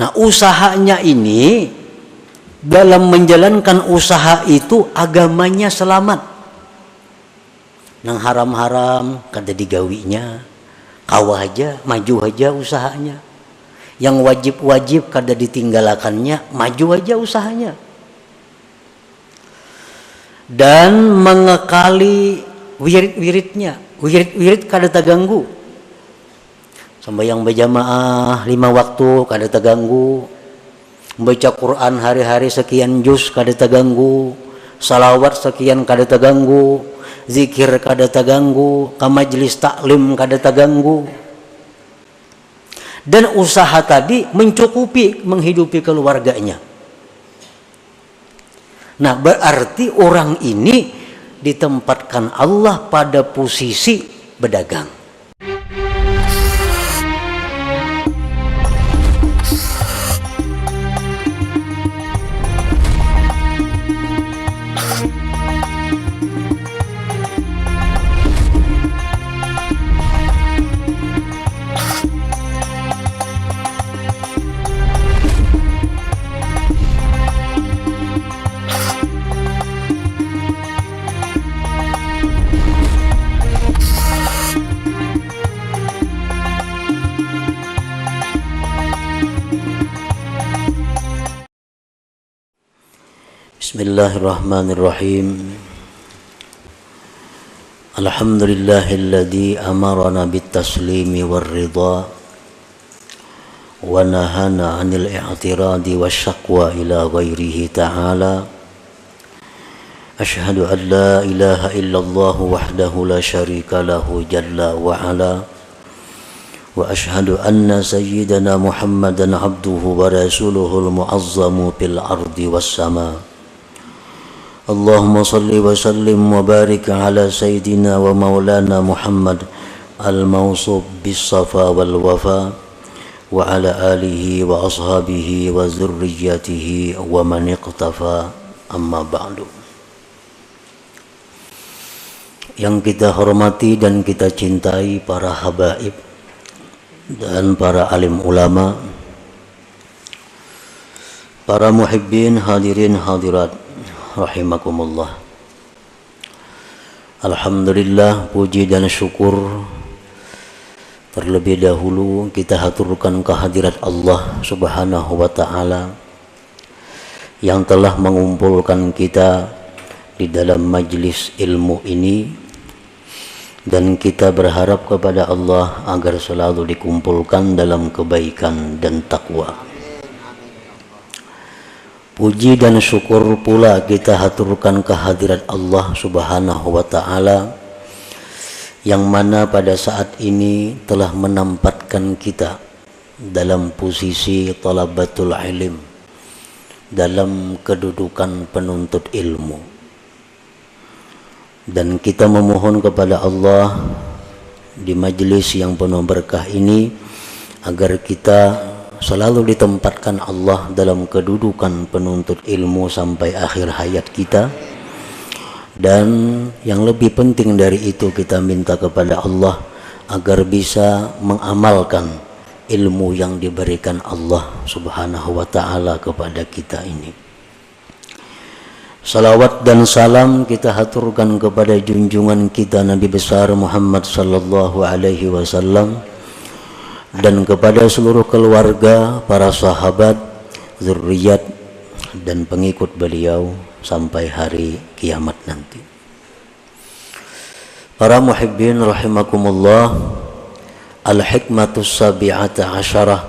Nah, usahanya ini, dalam menjalankan usaha itu agamanya selamat. Nang haram-haram kada digawinya, kawah aja, maju aja usahanya. Yang wajib-wajib kada ditinggalakannya, maju aja usahanya. Dan mengekali wirid-wiridnya, wirid kada terganggu. Sembahyang berjamaah 5 waktu kada terganggu. Membaca Quran hari-hari sekian juz kada terganggu. Salawat sekian kada terganggu. Zikir kada terganggu. Ke majlis taklim kada terganggu. Dan usaha tadi mencukupi menghidupi keluarganya. Nah, berarti orang ini ditempatkan Allah pada posisi berdagang. Bismillahirrahmanirrahim. Alhamdulillahilladzi amarana bit-taslimi war-ridha wa nahana 'anil i'tiradi wasyaqwa ila ghairihi ta'ala. Asyhadu an la ilaha illallah wahdahu la syarika lahu jalla wa 'ala. Wa asyhadu anna sayyidana Muhammadan 'abduhu wa rasuluhul mu'azzamu fil ardi was sama. Allahumma salli wa sallim wa barik ala sayyidina wa maulana Muhammad al-mawsuf bis-safa wal wafa wa ala alihi wa ashabihi wa zurriyyatihi wa man iqtafa, amma ba'du. Yang kita hormati dan kita cintai para habaib dan para alim ulama, para muhibbin hadirin hadirat rahimakumullah. Alhamdulillah, puji dan syukur terlebih dahulu kita haturkan kehadirat Allah Subhanahu wa ta'ala yang telah mengumpulkan kita di dalam majlis ilmu ini, dan kita berharap kepada Allah agar selalu dikumpulkan dalam kebaikan dan takwa. Puji dan syukur pula kita haturkan kehadirat Allah Subhanahu wa ta'ala yang mana pada saat ini telah menempatkan kita dalam posisi talabatul ilm, dalam kedudukan penuntut ilmu. Dan kita memohon kepada Allah di majlis yang penuh berkah ini agar kita selalu ditempatkan Allah dalam kedudukan penuntut ilmu sampai akhir hayat kita. Dan yang lebih penting dari itu, kita minta kepada Allah agar bisa mengamalkan ilmu yang diberikan Allah Subhanahu wa ta'ala kepada kita ini. Salawat dan salam kita haturkan kepada junjungan kita Nabi besar Muhammad sallallahu alaihi wasallam dan kepada seluruh keluarga, para sahabat, zurriyat dan pengikut beliau sampai hari kiamat nanti. Para muhibbin rahimakumullah, al-hikmatus sabi'ata asyarah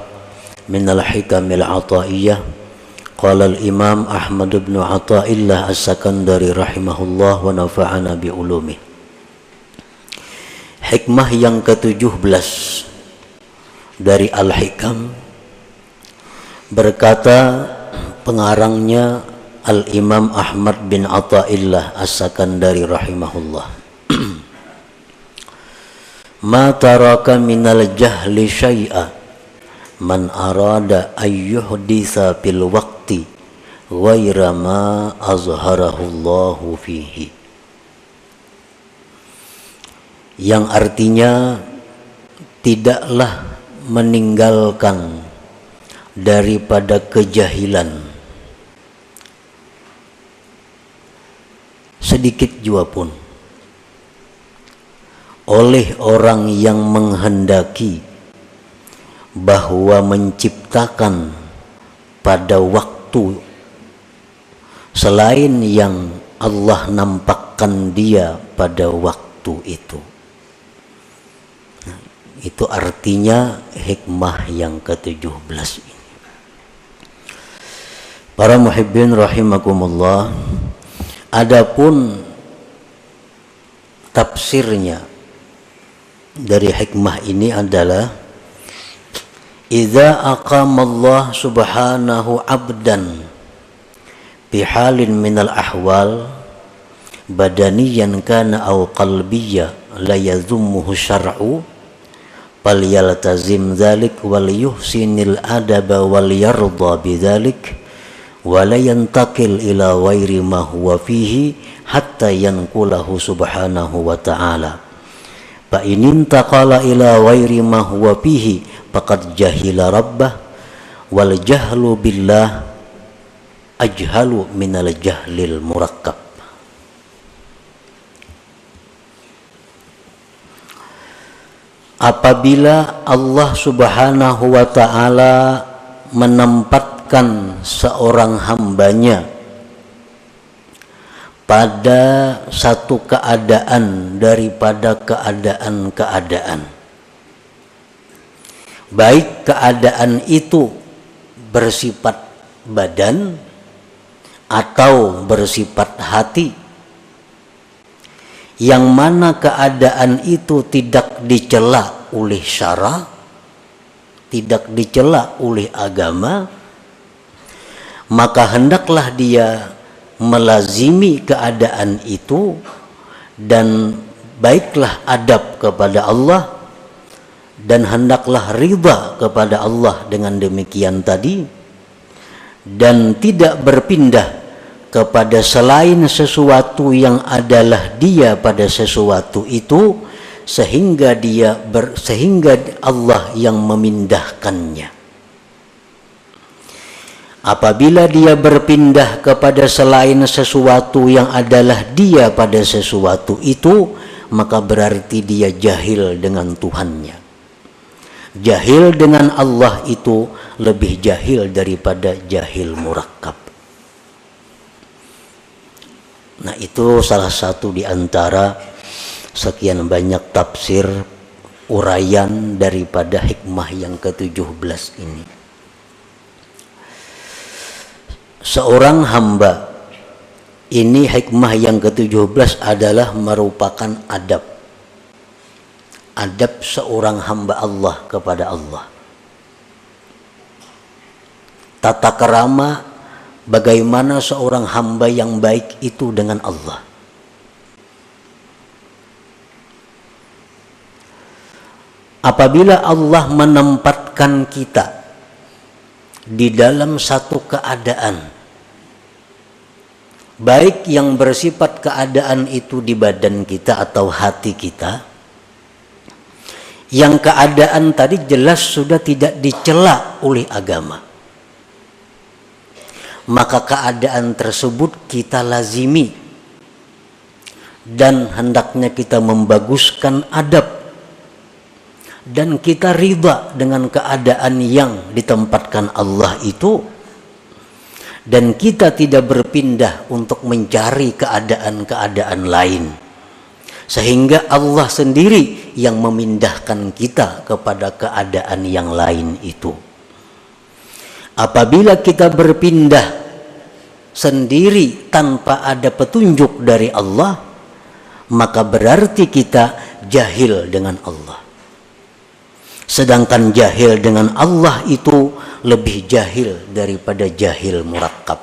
min al-hikamil ataiyah. Qala al-imam Ahmad bin Athaillah as-Sakandari rahimahullah wa nafa'ana bi ulumih. Hikmah yang ke-17 dari Al-Hikam, berkata pengarangnya Al-Imam Ahmad bin Athaillah As-Sakandari rahimahullah, ma taraka minal jahli syai'a man arada ayyuhditha fil waqti ghaira ma azharahullahu fihi. Yang artinya, tidaklah meninggalkan daripada kejahilan sedikit jua pun oleh orang yang menghendaki bahwa menciptakan pada waktu selain yang Allah nampakkan dia pada waktu itu. Nah, itu artinya hikmah yang ke-17 ini. Para muhibbin rahimakumullah, adapun tafsirnya dari hikmah ini adalah idza aqamallah subhanahu abdan bihalin minal ahwal badaniyan kana aw qalbiyya la yazummuhu syar'u fal yaltazim dzalik wal yuhsinil adaba wal yarda bidzalik wa la yantaqil ila ghairi ma huwa fihi hatta yanqulahu subhanahu wa ta'ala fa in intaqala ila ghairi ma huwa fihi faqad jahila rabbah wal jahlu billah ajhalu minal jahlil murakkab. Apabila Allah subhanahu wa ta'ala menempatkan seorang hambanya pada satu keadaan daripada keadaan-keadaan, baik keadaan itu bersifat badan atau bersifat hati, yang mana keadaan itu tidak dicela oleh syara, tidak dicela oleh agama, maka hendaklah dia melazimi keadaan itu dan baiklah adab kepada Allah dan hendaklah ridha kepada Allah dengan demikian tadi, dan tidak berpindah kepada selain sesuatu yang adalah dia pada sesuatu itu sehingga Allah yang memindahkannya. Apabila dia berpindah kepada selain sesuatu yang adalah dia pada sesuatu itu, maka berarti dia jahil dengan Tuhannya. Jahil dengan Allah itu lebih jahil daripada jahil murakkab. Nah, itu salah satu di antara sekian banyak tafsir uraian daripada hikmah yang ke-17 ini. Seorang hamba, ini hikmah yang ke-17 adalah merupakan adab seorang hamba Allah kepada Allah. Tata kerama bagaimana seorang hamba yang baik itu dengan Allah. Apabila Allah menempatkan kita di dalam satu keadaan, baik yang bersifat keadaan itu di badan kita atau hati kita, yang keadaan tadi jelas sudah tidak dicela oleh agama, maka keadaan tersebut kita lazimi dan hendaknya kita membaguskan adab dan kita ridha dengan keadaan yang ditempatkan Allah itu, dan kita tidak berpindah untuk mencari keadaan-keadaan lain sehingga Allah sendiri yang memindahkan kita kepada keadaan yang lain itu. Apabila kita berpindah sendiri tanpa ada petunjuk dari Allah, maka berarti kita jahil dengan Allah. Sedangkan jahil dengan Allah itu lebih jahil daripada jahil murakkab.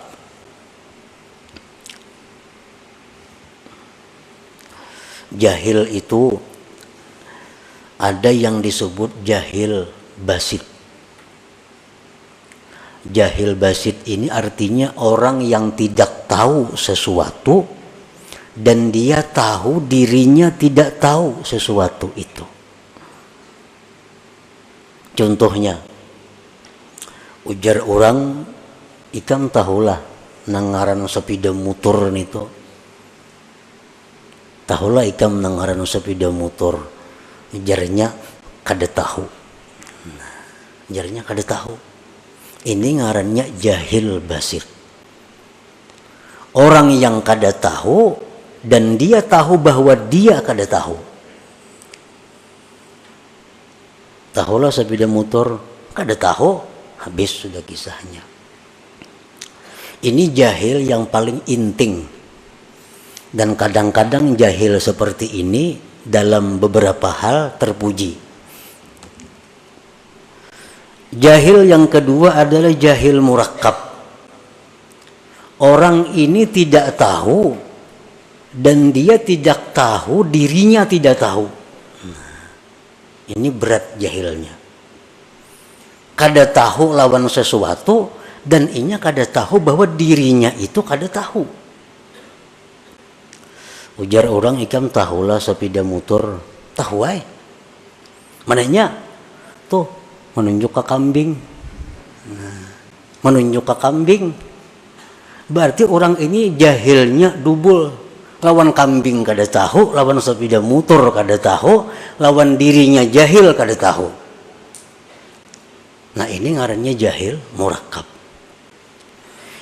Jahil itu ada yang disebut jahil basit. Jahil basit ini artinya orang yang tidak tahu sesuatu dan dia tahu dirinya tidak tahu sesuatu itu. Contohnya, Ujar orang, ikam tahulah nangaran sepeda motor nito. Tahulah ikam nangaran sepeda motor. Ujarnya kada tahu. Ujarnya kada tahu. Ini ngarannya jahil basir. Orang yang kada tahu dan dia tahu bahwa dia kada tahu. Tahulah sepeda motor, kada tahu. Habis sudah kisahnya. Ini jahil yang paling inting. Dan kadang-kadang jahil seperti ini dalam beberapa hal terpuji. Jahil yang kedua adalah jahil murakkab. Orang ini tidak tahu dan dia tidak tahu dirinya tidak tahu. Ini berat jahilnya. Kada tahu lawan sesuatu dan inya kada tahu bahwa dirinya itu kada tahu. Ujar orang, ikam tahulah sepeda motor. Tahu ay. Mananya? Tuh, menunjuk ke kambing. Menunjuk ke kambing. Berarti orang ini jahilnya double. Lawan kambing kada tahu, lawan sepeda motor kada tahu, lawan dirinya jahil kada tahu. Nah ini ngarannya jahil murakkab.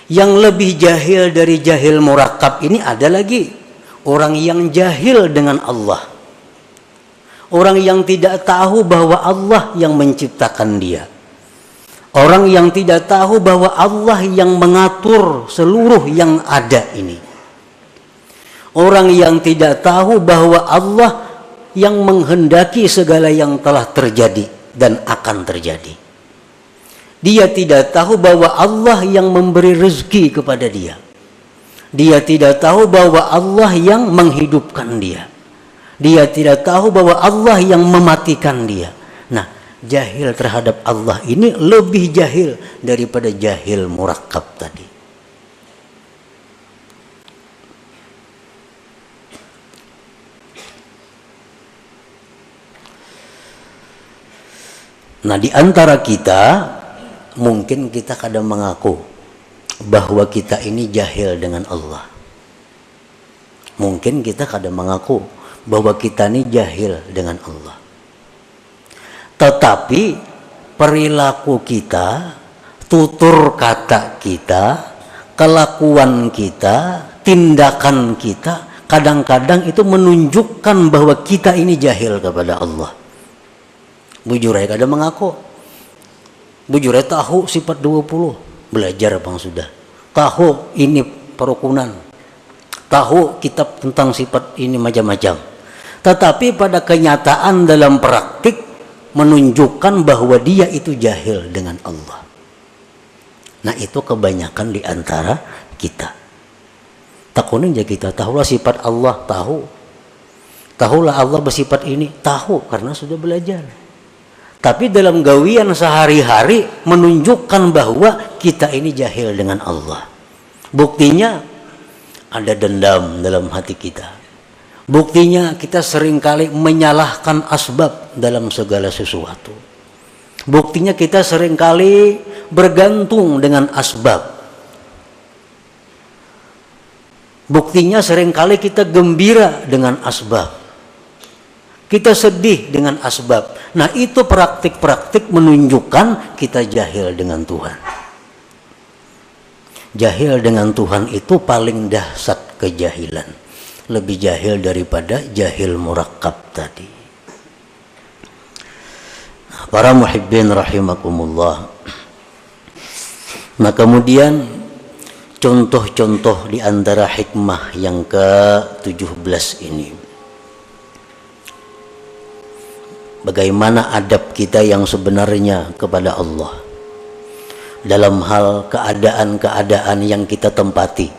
Yang lebih jahil dari jahil murakkab ini ada lagi. Orang yang jahil dengan Allah. Orang yang tidak tahu bahwa Allah yang menciptakan dia. Orang yang tidak tahu bahwa Allah yang mengatur seluruh yang ada ini. Orang yang tidak tahu bahwa Allah yang menghendaki segala yang telah terjadi dan akan terjadi. Dia tidak tahu bahwa Allah yang memberi rezeki kepada dia. Dia tidak tahu bahwa Allah yang menghidupkan dia. Dia tidak tahu bahwa Allah yang mematikan dia. Nah, jahil terhadap Allah ini lebih jahil daripada jahil murakkab tadi. Nah, di antara kita mungkin kita kadang mengaku bahwa kita ini jahil dengan Allah. Mungkin kita kadang mengaku bahwa kita ini jahil dengan Allah. Tetapi perilaku kita, tutur kata kita, kelakuan kita, tindakan kita kadang-kadang itu menunjukkan bahwa kita ini jahil kepada Allah. Bujur aja kadang mengaku. Bujurnya tahu sifat 20, belajar bang sudah. Tahu ini perukunan. Tahu kitab tentang sifat ini macam-macam. Tetapi pada kenyataan dalam praktik menunjukkan bahwa dia itu jahil dengan Allah. Nah itu kebanyakan di antara kita. Takunin aja kita, tahulah sifat Allah, tahu. Tahulah Allah bersifat ini, tahu karena sudah belajar. Tapi dalam gawian sehari-hari menunjukkan bahwa kita ini jahil dengan Allah. Buktinya ada dendam dalam hati kita. Buktinya kita seringkali menyalahkan asbab dalam segala sesuatu. Buktinya kita seringkali bergantung dengan asbab. Buktinya seringkali kita gembira dengan asbab. Kita sedih dengan asbab. Nah itu praktik-praktik menunjukkan kita jahil dengan Tuhan. Jahil dengan Tuhan itu paling dahsyat kejahilan. Lebih jahil daripada jahil murakkab tadi. Nah, para muhibbin rahimakumullah. Nah kemudian contoh-contoh di antara hikmah yang ke-17 ini. Bagaimana adab kita yang sebenarnya kepada Allah dalam hal keadaan-keadaan yang kita tempati.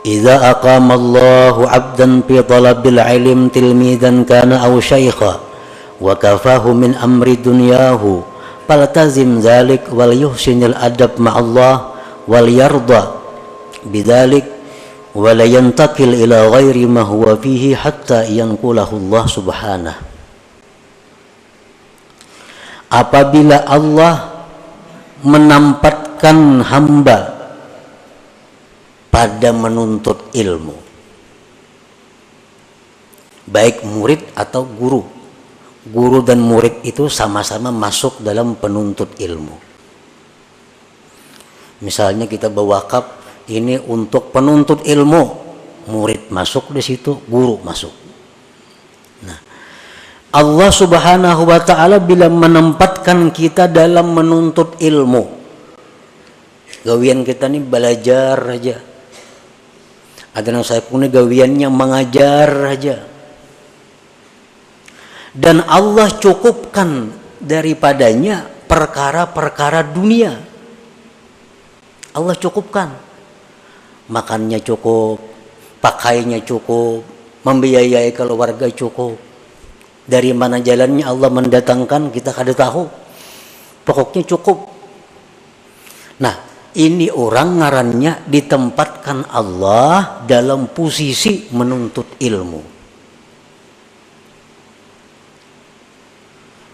Idza aqama Allahu 'abdan fi talabil 'ilm tilmidan kana aw syaikha wa kafahu min amri dunyahu faltazim dzalik wal yuhsinil adab ma'allah wal yarda bidzalik wa la yantakil ila ghairi ma huwa fihi hatta yanqulahu Allah subhanahu. apabila Allah menempatkan hamba pada menuntut ilmu, baik murid atau guru. Guru dan murid itu sama-sama masuk dalam penuntut ilmu. Misalnya kita berwakaf ini untuk penuntut ilmu, murid masuk di situ, guru masuk. Nah, Allah Subhanahu wa ta'ala bila menempatkan kita dalam menuntut ilmu, gawian kita nih belajar aja. Ada yang saya punya gawiannya mengajar aja. Dan Allah cukupkan daripadanya perkara-perkara dunia. Allah cukupkan. Makannya cukup, pakainya cukup, membiayai keluarga cukup. Dari mana jalannya Allah mendatangkan kita kada tahu. Pokoknya cukup. Nah, ini orang ngarannya ditempatkan Allah dalam posisi menuntut ilmu.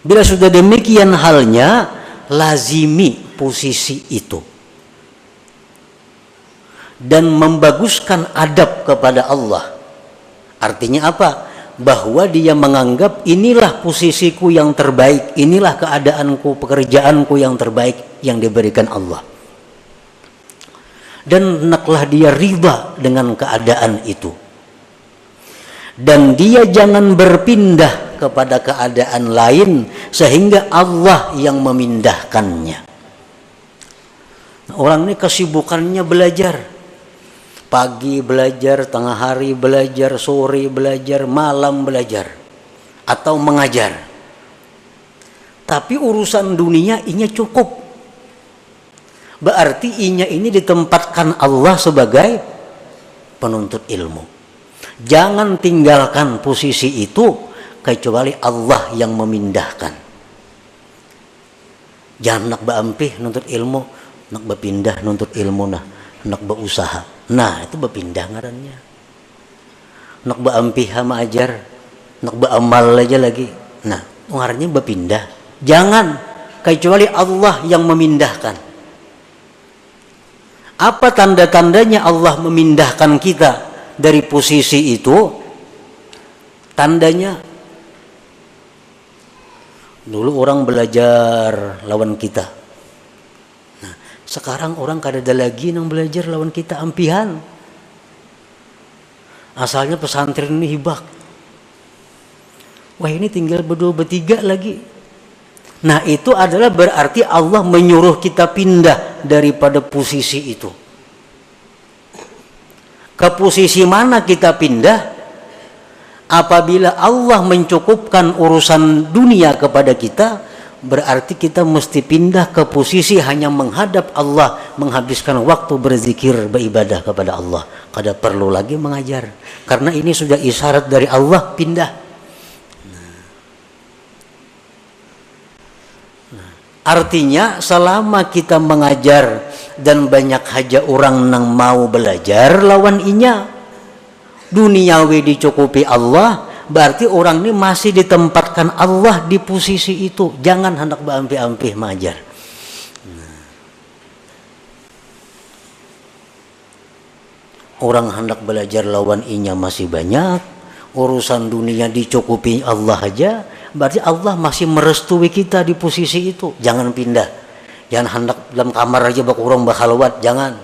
Bila sudah demikian halnya, lazimi posisi itu dan membaguskan adab kepada Allah. Artinya apa? Bahwa dia menganggap inilah posisiku yang terbaik, inilah keadaanku, pekerjaanku yang terbaik yang diberikan Allah. Dan hendaklah dia riba dengan keadaan itu. Dan dia jangan berpindah kepada keadaan lain sehingga Allah yang memindahkannya. Orang ini kesibukannya belajar. Pagi belajar, tengah hari belajar, sore belajar, malam belajar, atau mengajar. Tapi urusan dunia inya cukup. Berarti inya ini ditempatkan Allah sebagai penuntut ilmu. Jangan tinggalkan posisi itu kecuali Allah yang memindahkan. Jangan nak berampih nuntut ilmu, nak berpindah nuntut ilmu, nak berusaha. Nah, itu berpindah ngarannya. Nak berampih sama ajar, nak beramal aja lagi. Nah, ngarannya berpindah. Jangan, kecuali Allah yang memindahkan. Apa tanda-tandanya Allah memindahkan kita dari posisi itu? Tandanya, dulu orang belajar lawan kita. Nah, sekarang orang kada ada lagi yang belajar lawan kita, ampihan. Asalnya pesantren ini hibak. Wah, ini tinggal berdua bertiga lagi. Nah, itu adalah berarti Allah menyuruh kita pindah daripada posisi itu. Ke posisi mana kita pindah? Apabila Allah mencukupkan urusan dunia kepada kita, berarti kita mesti pindah ke posisi hanya menghadap Allah, menghabiskan waktu berzikir, beribadah kepada Allah. Kada perlu lagi mengajar, karena ini sudah isyarat dari Allah pindah. Artinya selama kita mengajar dan banyak haja orang nang mau belajar lawan inya, duniawi dicukupi Allah, berarti orang ini masih ditempatkan Allah di posisi itu. Jangan hendak berampih-ampih mengajar. Orang hendak belajar lawan inya masih banyak, urusan dunia dicukupi Allah aja, berarti Allah masih merestui kita di posisi itu. Jangan pindah, jangan hendak dalam kamar aja bak urang bakhalwat, jangan.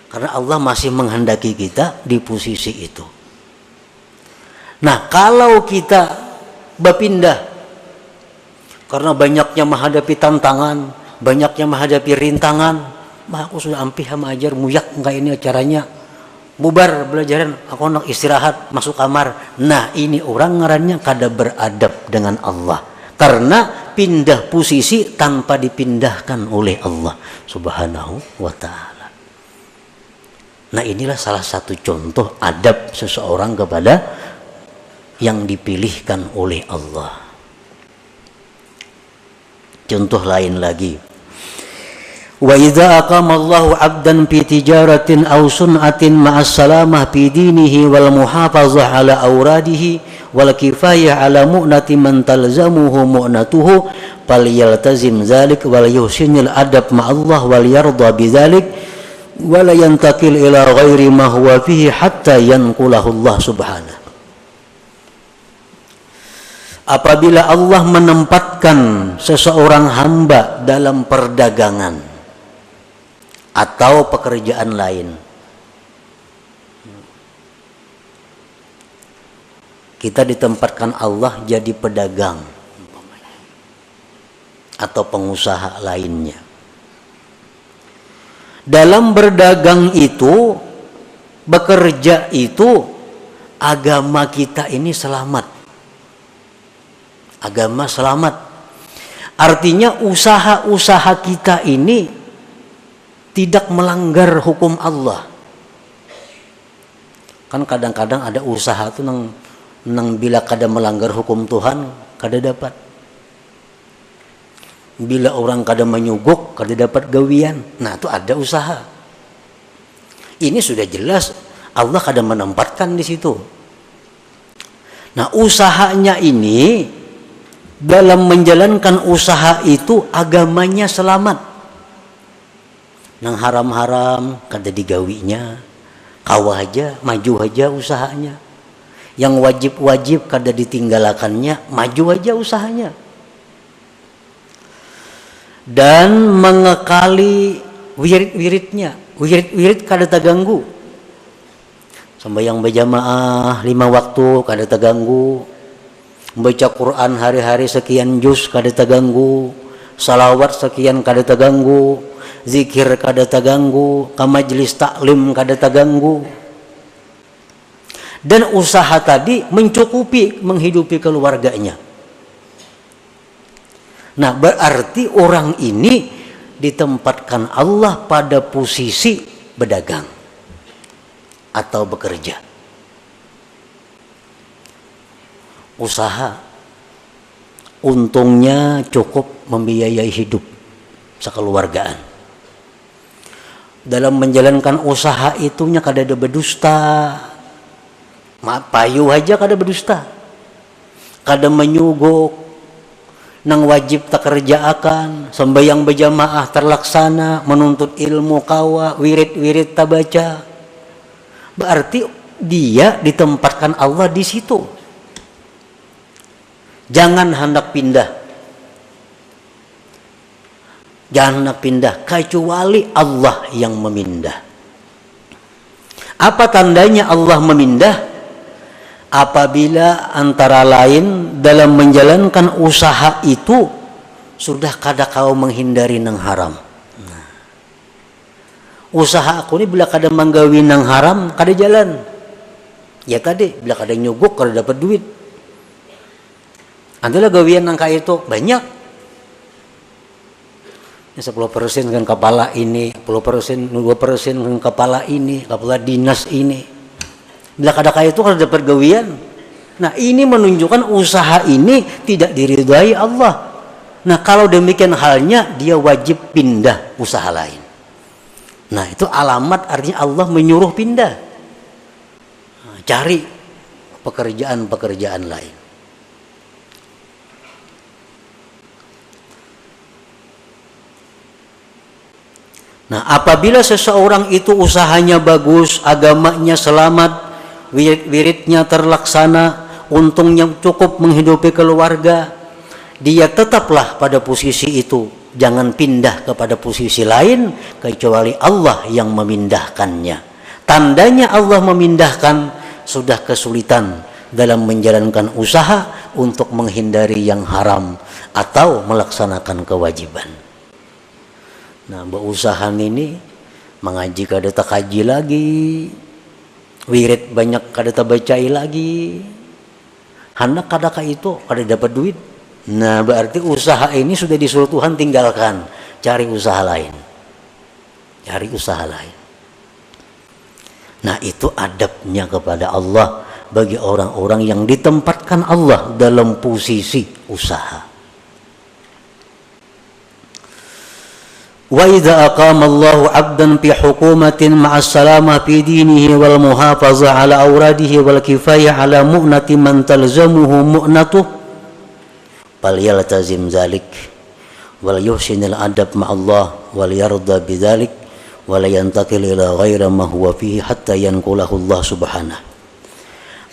Karena Allah masih menghendaki kita di posisi itu. Nah, kalau kita berpindah karena banyaknya menghadapi tantangan, banyaknya menghadapi rintangan, mah aku sudah ampih sama ajar muyak enggak ini caranya, bubar belajaran, aku nak istirahat, masuk kamar. Nah, ini orang ngarannya kada beradab dengan Allah, karena pindah posisi tanpa dipindahkan oleh Allah Subhanahu wa ta'ala. Nah, inilah salah satu contoh adab seseorang kepada yang dipilihkan oleh Allah. Contoh lain lagi, Wa idza aqamallahu 'abdan fi tijaratin aw sun'atin ma'as salamah fi dinihi wal muhafazah 'ala awradihi wal kifayah 'ala mu'nati man talzamuhu mu'natuhu falyaltazim dzalik wal yuhsinil adab ma'allah wal yarda bidzalik wa la yantakil ila ghairi ma huwa fihi hatta yanqulahu Allah subhanahu. Apabila Allah menempatkan seseorang hamba dalam perdagangan atau pekerjaan lain, kita ditempatkan Allah jadi pedagang atau pengusaha lainnya. Dalam berdagang itu, bekerja itu, agama kita ini selamat. Agama selamat. Artinya usaha-usaha kita ini tidak melanggar hukum Allah. Kan kadang-kadang ada usaha tuh nang bila kada melanggar hukum Tuhan kada dapat. Bila orang kada menyuguk kada dapat gawian. Nah, itu ada usaha. Ini sudah jelas Allah kada menempatkan di situ. Nah, usahanya ini dalam menjalankan usaha itu agamanya selamat. Nang haram-haram kada digawinya, kawah aja, maju aja usahanya. Yang wajib-wajib kada ditinggalakannya, maju aja usahanya. Dan mengekali wirid-wiridnya, wirid kada terganggu. Sembahyang berjamaah 5 waktu kada terganggu. Baca Quran hari-hari sekian juz kada terganggu. Salawat sekian kada terganggu. Zikir kada terganggu, ke majelis taklim kada terganggu. Dan usaha tadi mencukupi menghidupi keluarganya. Nah, berarti orang ini ditempatkan Allah pada posisi berdagang atau bekerja. Usaha untungnya cukup membiayai hidup sekeluargaan. Dalam menjalankan usaha itunya kada ada berdusta. Payu aja kada berdusta. Kada menyuguk. Nang wajib tak kerjaakan. Sembahyang berjamaah terlaksana. Menuntut ilmu kawa. Wirid-wirid tak baca. Berarti dia ditempatkan Allah di situ. Jangan hendak pindah. Jangan pindah kecuali Allah yang memindah. Apa tandanya Allah memindah? Apabila antara lain dalam menjalankan usaha itu sudah kada kau menghindari nang haram. Nah, usaha aku ini bila kada menggawi nang haram kada jalan. Ya tadi bila kada nyuguk kada dapat duit. Adalah gawian nang kaya itu banyak. 10% kan kepala ini, 10%, 2% kan kepala ini, kepala dinas ini. Bila kada kaya itu kada dapat gawian. Nah, ini menunjukkan usaha ini tidak diridhai Allah. Nah, kalau demikian halnya dia wajib pindah usaha lain. Nah, itu alamat artinya Allah menyuruh pindah. Nah, cari pekerjaan-pekerjaan lain. Nah, apabila seseorang itu usahanya bagus, agamanya selamat, wirid-wiridnya terlaksana, untungnya cukup menghidupi keluarga, dia tetaplah pada posisi itu. Jangan pindah kepada posisi lain kecuali Allah yang memindahkannya. Tandanya Allah memindahkan sudah kesulitan dalam menjalankan usaha untuk menghindari yang haram atau melaksanakan kewajiban. Nah, berusaha ini mengaji kada tak kaji lagi, wirid banyak kada tak bacai lagi, hendak kada itu kada dapat duit. Nah, berarti usaha ini sudah disuruh Tuhan tinggalkan, cari usaha lain, cari usaha lain. Nah, itu adabnya kepada Allah bagi orang-orang yang ditempatkan Allah dalam posisi usaha. Wa idza aqama Allahu 'abdan fi hukumatin ma'as salamah fi dinihi wal muhafazah 'ala awradihi wal kifayah 'ala mu'nati man talzamuhu mu'natuh falyaltazim dzalik wal yuhsinil adab ma'allah wal yarda bidzalik wa la yantakil ila ghairi ma huwa fihi hatta yanqulahu Allah subhanahu.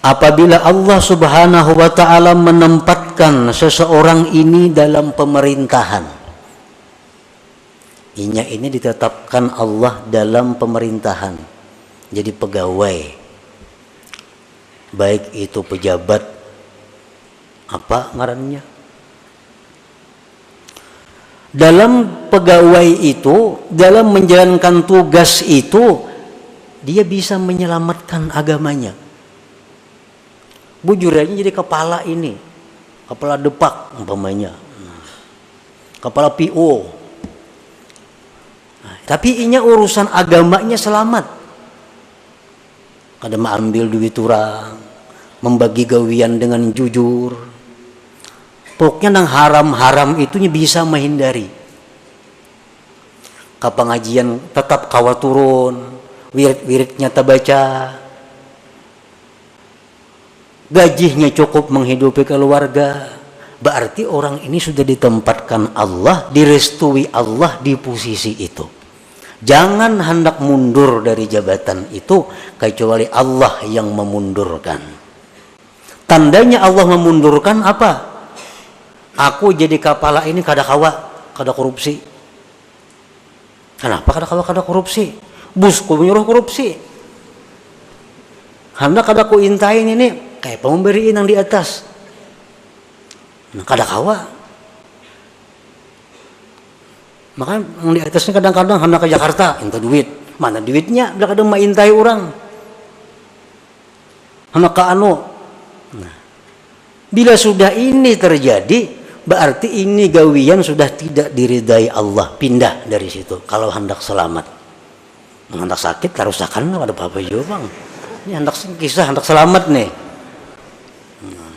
Apabila Allah subhanahu wa ta'ala menempatkan seseorang ini dalam pemerintahan, ini ditetapkan Allah dalam pemerintahan, jadi pegawai, baik itu pejabat apa ngarannya, dalam pegawai itu, dalam menjalankan tugas itu, dia bisa menyelamatkan agamanya. Bujurannya jadi kepala ini, kepala depak umpamanya, kepala PO. Tapi inya urusan agamanya selamat. Kada ambil duit orang, membagi gawian dengan jujur. Pokoknya nang haram-haram itunya bisa menghindari. Ka pengajian tetap kawa turun, wirid-wiridnya terbaca. Gajinya cukup menghidupi keluarga. Berarti orang ini sudah ditempatkan Allah, direstui Allah di posisi itu. Jangan hendak mundur dari jabatan itu kecuali Allah yang memundurkan. Tandanya Allah memundurkan apa? Aku jadi kepala ini kada kawa, kada korupsi. Kenapa kada kawa kada korupsi? Bosku menyuruh korupsi. Hendak kada ku intain ini kayak pemberiin yang di atas. Nah, kada kawa. Makanya yang di atasnya kadang-kadang hendak ke Jakarta, minta duit. Mana duitnya? Bila kadang maintai orang. Hendak ke anu. Nah, bila sudah ini terjadi, berarti ini gawian sudah tidak diridai Allah. Pindah dari situ. Kalau hendak selamat. Hendak sakit, karusakan, ada apa-apa juga bang. Ini hendak kisah, hendak selamat nih. Nah,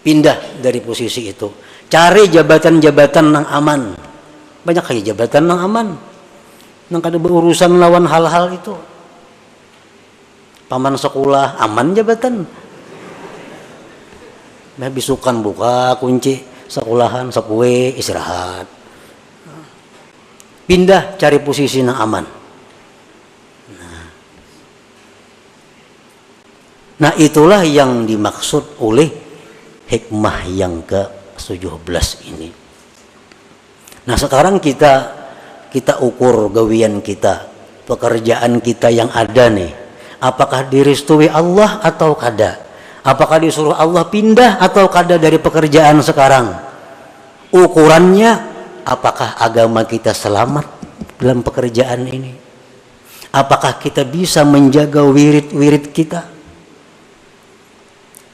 pindah dari posisi itu. Cari jabatan-jabatan yang aman. Banyak kayak jabatan yang aman, yang kada berurusan lawan hal-hal itu. Paman sekolah aman jabatan. Nah, bisukan buka kunci sekolahan, sepue istirahat. Pindah cari posisi yang aman. Nah, itulah yang dimaksud oleh hikmah yang ke-17 ini. Nah, sekarang kita ukur gawian kita, pekerjaan kita yang ada nih. Apakah direstui Allah atau kada? Apakah disuruh Allah pindah atau kada dari pekerjaan sekarang? Ukurannya, apakah agama kita selamat dalam pekerjaan ini? Apakah kita bisa menjaga wirid-wirid kita?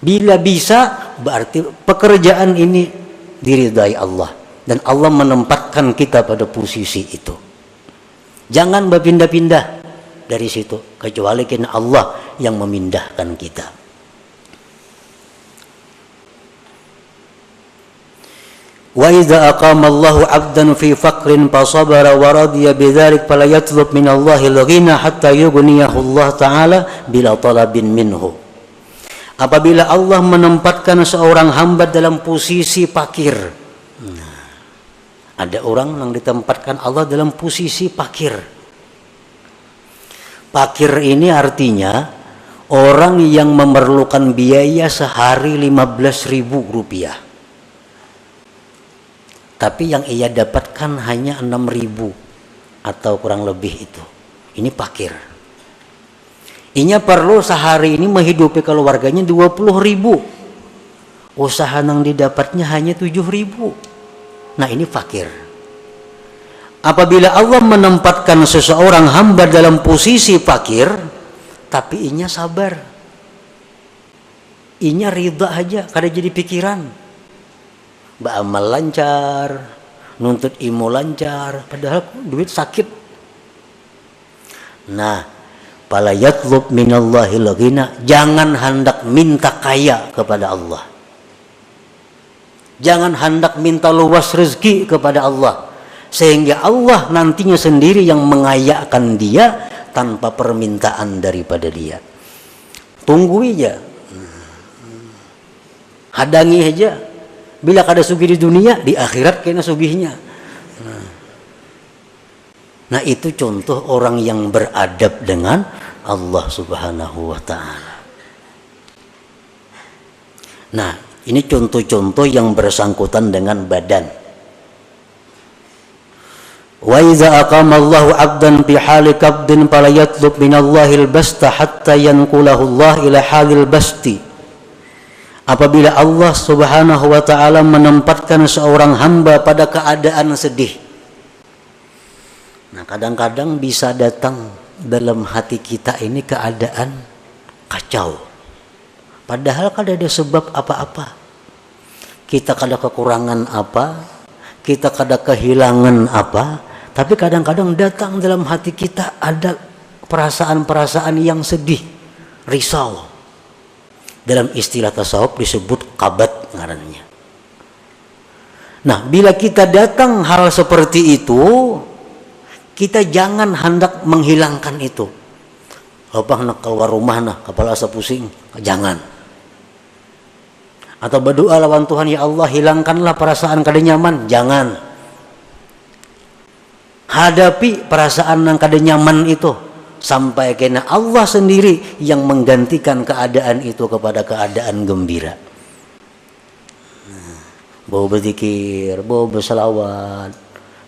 Bila bisa, berarti pekerjaan ini diridai Allah. Dan Allah menempatkan kita pada posisi itu. Jangan berpindah-pindah dari situ. Kecuali karena Allah yang memindahkan kita. Wa idza aqama Allahu 'abdan fi faqrin fasabara wa radiya bidzalik fala yatlub min Allahi al-ghina hatta yughniyahu Allah taala bila talabin minhu. Apabila Allah menempatkan seorang hamba dalam posisi fakir. Ada orang yang ditempatkan Allah dalam posisi fakir. Fakir ini artinya orang yang memerlukan biaya sehari 15.000 rupiah. Tapi yang ia dapatkan hanya 6.000 atau kurang lebih itu. Ini fakir. Inya perlu sehari ini menghidupi keluarganya 20.000. Usaha yang didapatnya hanya 7.000. Nah, ini fakir. Apabila Allah menempatkan seseorang hamba dalam posisi fakir, tapi inya sabar, inya ridha aja, kada jadi pikiran. Beramal lancar, nuntut ilmu lancar, padahal duit sakit. Nah, fala yatlub minallahil ghina, jangan hendak minta kaya kepada Allah. Jangan hendak minta luas rezeki kepada Allah. sehingga Allah nantinya sendiri yang mengayakkan dia tanpa permintaan daripada dia. Tunggu aja, hadangi aja. Bila kada sugih di dunia, di akhirat kena sugihnya. Nah itu contoh orang yang beradab dengan Allah Subhanahu wa ta'ala. Nah ini contoh-contoh yang bersangkutan dengan badan. Wa iza aqama Allahu 'abdan fi hali kabdin fala yatlub min Allahil basta hatta yanqulahu Allah ila halil basti. Apabila Allah Subhanahu wa ta'ala menempatkan seorang hamba pada keadaan sedih. Nah kadang-kadang bisa datang dalam hati kita ini keadaan kacau. Padahal kada ada sebab apa-apa. Kita kada kekurangan apa, kita kada kehilangan apa, tapi kadang-kadang datang dalam hati kita ada perasaan-perasaan yang sedih, risau. Dalam istilah tasawuf disebut kabat ngarannya. Nah, bila kita datang hal seperti itu, kita jangan hendak menghilangkan itu. Apa nak keluar rumah nah kepala asa pusing, jangan. Atau berdoa lawan Tuhan, ya Allah hilangkanlah perasaan kada nyaman, jangan. Hadapi perasaan yang kada nyaman itu sampai kena Allah sendiri yang menggantikan keadaan itu kepada keadaan gembira. Bawa berzikir, bawa berselawat,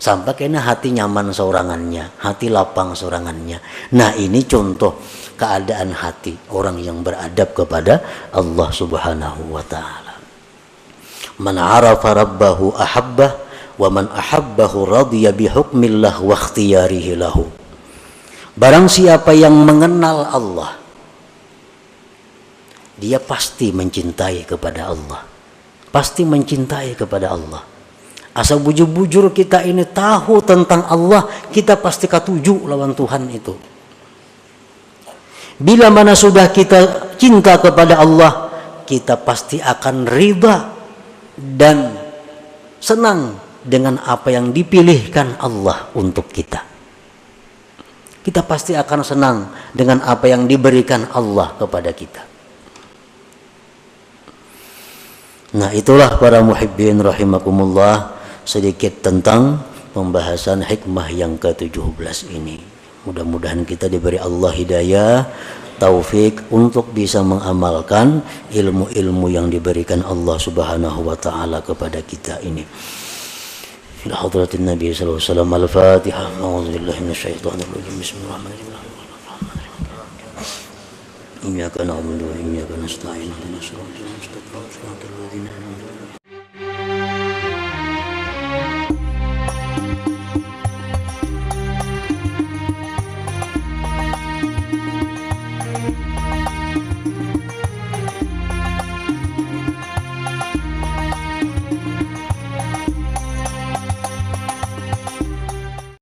sampai kena hati nyaman seorangannya, hati lapang seorangannya. Nah ini contoh keadaan hati orang yang beradab kepada Allah Subhanahu wa ta'ala. Man arafa rabbahu ahabbah, wa man ahabbahu radiya bihukmillah wa ikhtiyarihi lahu. Barang siapa yang mengenal Allah, dia pasti mencintai kepada Allah, pasti mencintai kepada Allah. Asal bujur-bujur kita ini tahu tentang Allah, kita pasti katuju lawan Tuhan itu. Bila mana sudah kita cinta kepada Allah, kita pasti akan riba dan senang dengan apa yang dipilihkan Allah untuk kita. Kita pasti akan senang dengan apa yang diberikan Allah kepada kita. Nah itulah para muhibbin rahimakumullah, sedikit tentang pembahasan hikmah yang ke-17 ini. Mudah-mudahan kita diberi Allah hidayah, taufik untuk bisa mengamalkan ilmu-ilmu yang diberikan Allah Subhanahu wa ta'ala kepada kita ini. إلى حضرة النبي صلى الله عليه وسلم. الفاتحة. أعوذ بالله من الشيطان الرجيم. بسم الله الرحمن الرحيم. إياك نعبد وإياك نستعين. اهدنا الصراط المستقيم صراط الذين أنعمت عليهم